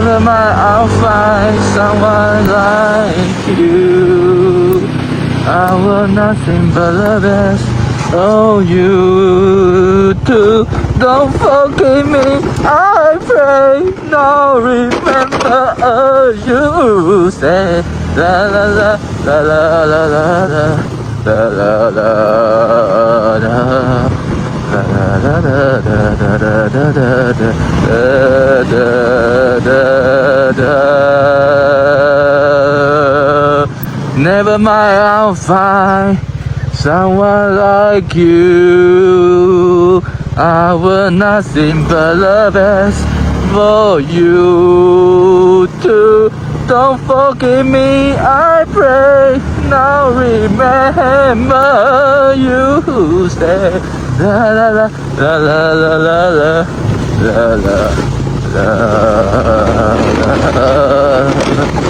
Never mind, I'll find someone like you. I want nothing but the best. Oh, you too. Don't forgive me, I pray. Now remember you say la la la la la la la la la la la. La la la la la la la la la. Never mind, I'll find someone like you. I want nothing but the best for you too. Don't forgive me, I pray. Now remember you say la la la la la la la la la la la.